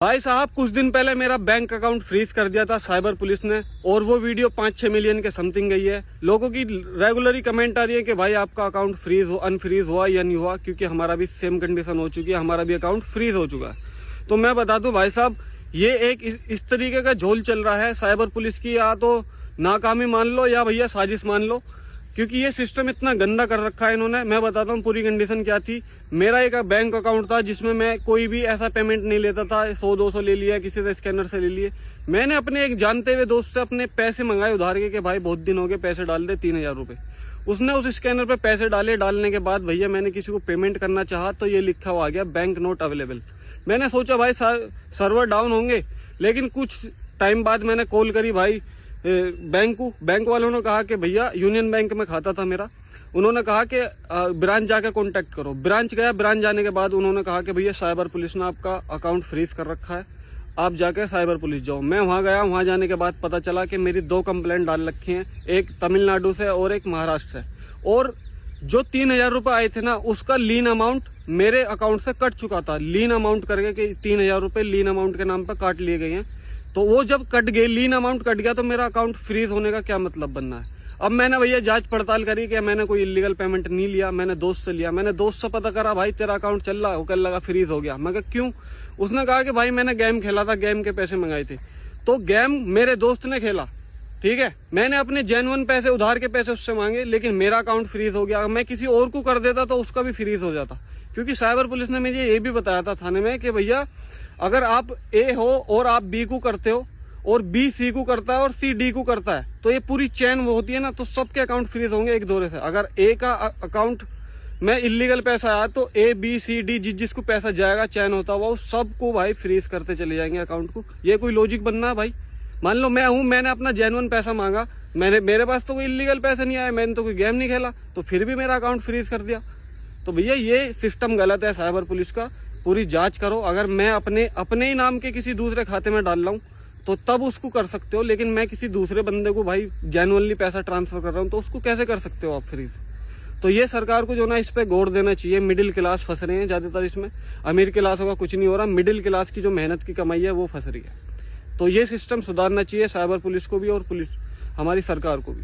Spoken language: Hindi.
भाई साहब कुछ दिन पहले मेरा बैंक अकाउंट फ्रीज कर दिया था साइबर पुलिस ने, और वो वीडियो 5-6 मिलियन के समथिंग गई है। लोगों की रेगुलरली कमेंट आ रही है कि भाई आपका अकाउंट अनफ्रीज हुआ या नहीं हुआ, क्योंकि हमारा भी सेम कंडीशन हो चुकी है, हमारा भी अकाउंट फ्रीज हो चुका है। तो मैं बता दूं भाई साहब, ये एक इस तरीके का झोल चल रहा है साइबर पुलिस की, या तो नाकामी मान लो या भैया साजिश मान लो, क्योंकि ये सिस्टम इतना गंदा कर रखा है इन्होंने। मैं बताता हूँ पूरी कंडीशन क्या थी। मेरा एक बैंक अकाउंट था जिसमें मैं कोई भी ऐसा पेमेंट नहीं लेता था, 100-200 ले लिया, किसी से स्कैनर से ले लिए। मैंने अपने एक जानते हुए दोस्त से अपने पैसे मंगाए उधार के, कि भाई बहुत दिन हो गए पैसे डाल दे, 3000 रुपए। उसने उस स्कैनर पे पैसे डाले। डालने के बाद भैया मैंने किसी को पेमेंट करना चाहा तो ये लिखा हुआ आ गया बैंक नॉट अवेलेबल। मैंने सोचा भाई सर्वर डाउन होंगे, लेकिन कुछ टाइम बाद मैंने कॉल करी भाई बैंक वालों ने कहा कि भैया यूनियन बैंक में खाता था मेरा, उन्होंने कहा कि ब्रांच जाकर कांटेक्ट करो। ब्रांच गया, ब्रांच जाने के बाद उन्होंने कहा कि भैया साइबर पुलिस ने आपका अकाउंट फ्रीज कर रखा है, आप जाकर साइबर पुलिस जाओ। मैं वहां गया, वहां जाने के बाद पता चला कि मेरी 2 कंप्लेंट डाल रखी हैं, एक तमिलनाडु से और एक महाराष्ट्र से, और जो 3000 रुपए आए थे ना, उसका लीन अमाउंट मेरे अकाउंट से कट चुका था। लीन अमाउंट करके कि 3000 रुपए लीन अमाउंट के नाम पर काट लिए गए हैं। तो वो जब कट गए, लीन अमाउंट कट गया, तो मेरा अकाउंट फ्रीज होने का क्या मतलब बनना है। अब मैंने भैया जांच पड़ताल करी कि मैंने कोई इलीगल पेमेंट नहीं लिया, मैंने दोस्त से लिया। मैंने दोस्त से पता करा, भाई तेरा अकाउंट चल रहा है, वो कल लगा फ्रीज हो गया। मैं कहा क्यों? उसने कहा कि भाई मैंने गेम खेला था, गेम के पैसे मंगाए थे। तो गेम मेरे दोस्त ने खेला, ठीक है, मैंने अपने जेन्युइन पैसे, उधार के पैसे उससे मांगे, लेकिन मेरा अकाउंट फ्रीज हो गया। मैं किसी और को कर देता तो उसका भी फ्रीज हो जाता, क्योंकि साइबर पुलिस ने मुझे ये भी बताया था थाने में कि भैया अगर आप ए हो और आप बी को करते हो, और बी सी को करता है और सी डी को करता है, तो ये पूरी चेन वो होती है ना, तो सबके अकाउंट फ्रीज होंगे एक दौरे से। अगर ए का अकाउंट में इलीगल पैसा आया तो ए बी सी डी जिसको पैसा जाएगा, चैन होता हुआ, वो सबको भाई फ्रीज करते चले जाएंगे अकाउंट को। ये कोई लॉजिक बनना है भाई? मान लो मैं हूं, मैंने अपना जेन्युइन पैसा मांगा, मेरे पास तो कोई इलीगल पैसा नहीं आया, मैंने तो कोई गेम नहीं खेला, तो फिर भी मेरा अकाउंट फ्रीज कर दिया। तो भैया ये सिस्टम गलत है साइबर पुलिस का, पूरी जांच करो। अगर मैं अपने ही नाम के किसी दूसरे खाते में डाल रहा हूँ तो तब उसको कर सकते हो, लेकिन मैं किसी दूसरे बंदे को भाई जेन्युइनली पैसा ट्रांसफर कर रहा हूँ, तो उसको कैसे कर सकते हो आप फ्रीज? तो ये सरकार को जो ना इस पे गौर देना चाहिए। मिडिल क्लास फंस रहे हैं ज्यादातर इसमें, अमीर क्लासों का कुछ नहीं हो रहा, मिडिल क्लास की जो मेहनत की कमाई है वो फंस रही है। तो ये सिस्टम सुधारना चाहिए साइबर पुलिस को भी और पुलिस हमारी सरकार को भी।